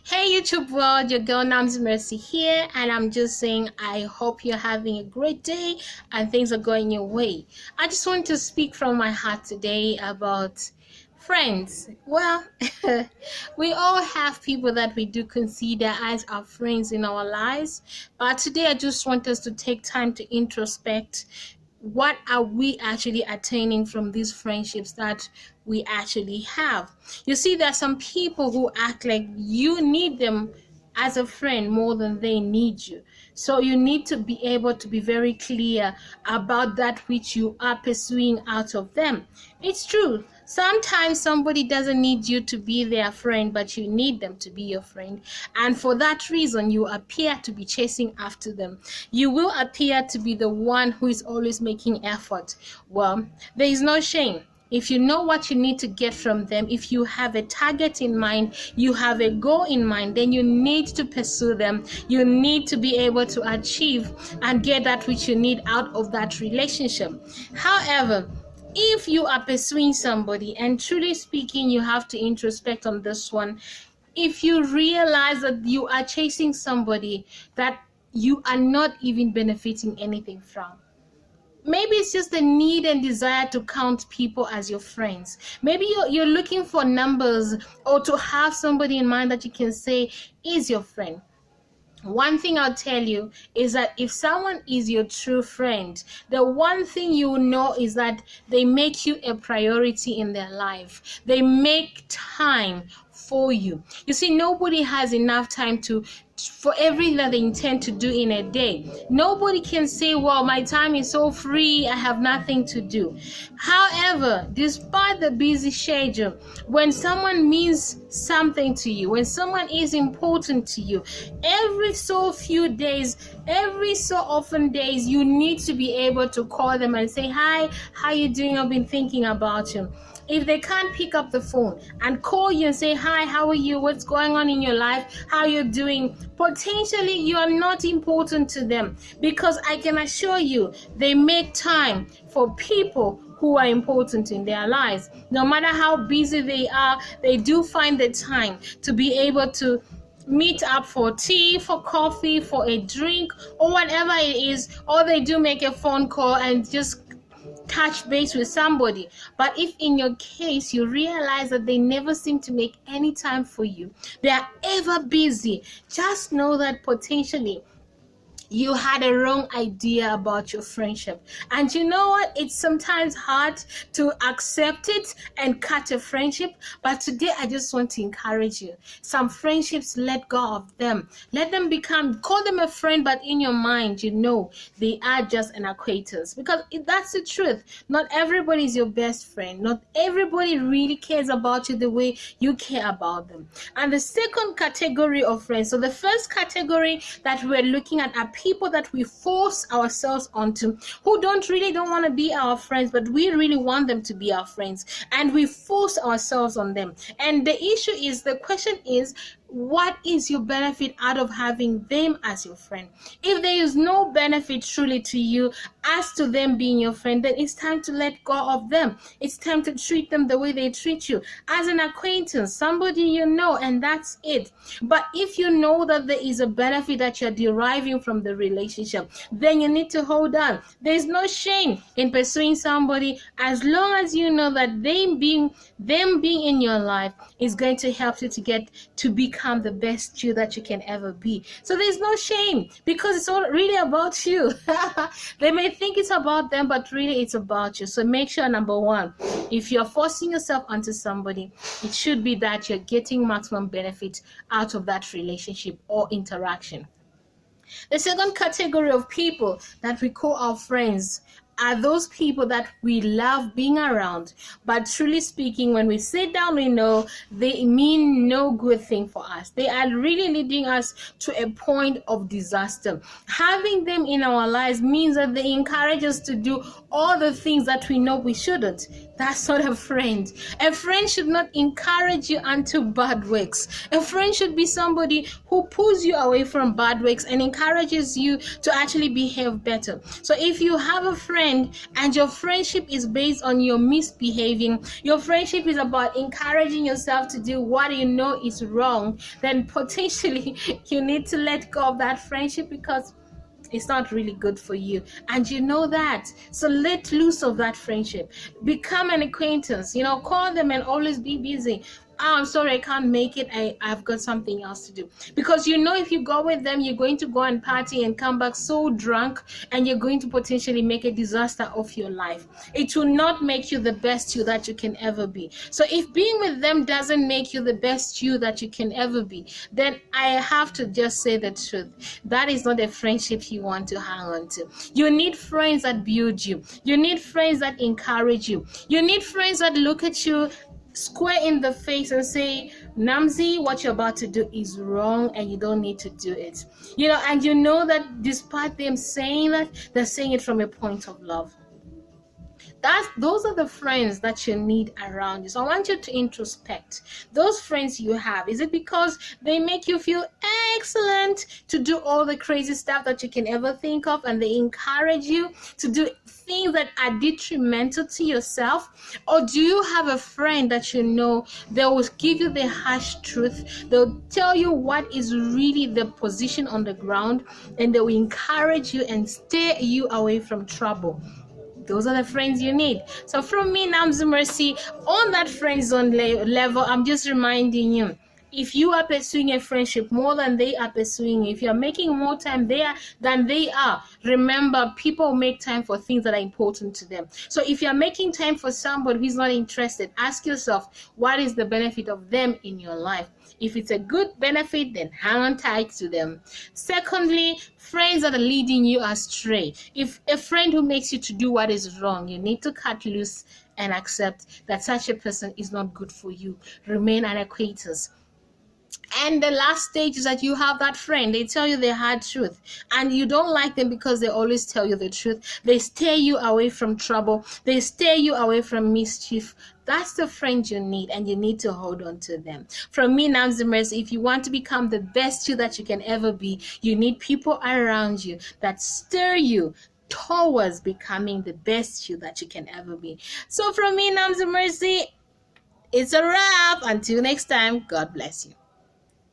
Hey YouTube world, your girl NamzyMercy here, and I'm just saying I hope you're having a great day and things are going your way. I just want to speak from my heart today about friends. Well, we all have people that we do consider as our friends in our lives, but today I just want us to take time to introspect. What are we actually attaining from these friendships that we actually have? You see, there are some people who act like you need them as a friend more than they need you. So you need to be able to be very clear about that which you are pursuing out of them. It's true. Sometimes somebody doesn't need you to be their friend, but you need them to be your friend. And for that reason, you appear to be chasing after them. You will appear to be the one who is always making effort. Well, there is no shame. If you know what you need to get from them, if you have a target in mind, you have a goal in mind, then you need to pursue them. You need to be able to achieve and get that which you need out of that relationship. However, if you are pursuing somebody, and truly speaking, you have to introspect on this one. If you realize that you are chasing somebody that you are not even benefiting anything from, maybe it's just the need and desire to count people as your friends. Maybe you're looking for numbers or to have somebody in mind that you can say is your friend. One thing I'll tell you is that if someone is your true friend, the one thing you know is that they make you a priority in their life. They make time for you. You see, nobody has enough time for everything that they intend to do in a day. Nobody can say, well, my time is so free, I have nothing to do. However, despite the busy schedule, when someone means something to you, when someone is important to you, every so few days, every so often days, you need to be able to call them and say, hi, how you doing? I've been thinking about you. If they can't pick up the phone and call you and say, hi, how are you? What's going on in your life? How are you doing? Potentially, you are not important to them, because I can assure you, they make time for people who are important in their lives. No matter how busy they are, they do find the time to be able to meet up for tea, for coffee, for a drink, or whatever it is, or they do make a phone call and just touch base with somebody. But if in your case you realize that they never seem to make any time for you, they are ever busy, just know that potentially you had a wrong idea about your friendship. And you know what? It's sometimes hard to accept it and cut a friendship. But today I just want to encourage you. Some friendships, let go of them. Let them call them a friend, but in your mind, you know they are just an acquaintance. Because that's the truth. Not everybody is your best friend. Not everybody really cares about you the way you care about them. And the second category of friends, so the first category that we're looking at are people that we force ourselves onto, who don't want to be our friends, but we really want them to be our friends, and we force ourselves on them. And the question is, what is your benefit out of having them as your friend? If there is no benefit truly to you as to them being your friend, then it's time to let go of them. It's time to treat them the way they treat you, as an acquaintance, somebody you know, and that's it. But if you know that there is a benefit that you're deriving from the relationship, then you need to hold on. There's no shame in pursuing somebody, as long as you know that them being in your life is going to help you to become the best you that you can ever be. So there's no shame, because it's all really about you. They may think it's about them, but really it's about you. So make sure, number one, if you're forcing yourself onto somebody, it should be that you're getting maximum benefit out of that relationship or interaction. The second category of people that we call our friends are those people that we love being around, but truly speaking, when we sit down, we know they mean no good thing for us. They are really leading us to a point of disaster. Having them in our lives means that they encourage us to do all the things that we know we shouldn't. That's not a friend. A friend should not encourage you unto bad works. A friend should be somebody who pulls you away from bad works and encourages you to actually behave better. So if you have a friend and your friendship is based on your misbehaving, your friendship is about encouraging yourself to do what you know is wrong, then potentially you need to let go of that friendship, because it's not really good for you, and you know that. So let loose of that friendship. Become an acquaintance, call them and always be busy. I'm sorry, I can't make it. I've got something else to do. Because if you go with them, you're going to go and party and come back so drunk, and you're going to potentially make a disaster of your life. It will not make you the best you that you can ever be. So if being with them doesn't make you the best you that you can ever be, then I have to just say the truth. That is not a friendship you want to hang on to. You need friends that build you. You need friends that encourage you. You need friends that look at you square in the face and say, Namzy, what you're about to do is wrong and you don't need to do it. And that despite them saying that, they're saying it from a point of love. Those are the friends that you need around you. So I want you to introspect those friends you have. Is it because they make you feel excellent to do all the crazy stuff that you can ever think of, and they encourage you to do things that are detrimental to yourself? Or do you have a friend that they will give you the harsh truth? They'll tell you what is really the position on the ground, and they will encourage you and steer you away from trouble. Those are the friends you need. So from me, NamzyMercy, on that friend zone level, I'm just reminding you, if you are pursuing a friendship more than they are pursuing, if you're making more time there than they are, remember, people make time for things that are important to them. So if you're making time for somebody who's not interested, ask yourself, what is the benefit of them in your life? If it's a good benefit, then hang on tight to them. Secondly, friends that are leading you astray. If a friend who makes you to do what is wrong, you need to cut loose and accept that such a person is not good for you. Remain an acquaintance. And the last stage is that you have that friend. They tell you the hard truth, and you don't like them because they always tell you the truth. They steer you away from trouble. They steer you away from mischief. That's the friend you need, and you need to hold on to them. From me, NamzyMercy, if you want to become the best you that you can ever be, you need people around you that stir you towards becoming the best you that you can ever be. So from me, NamzyMercy, it's a wrap. Until next time, God bless you.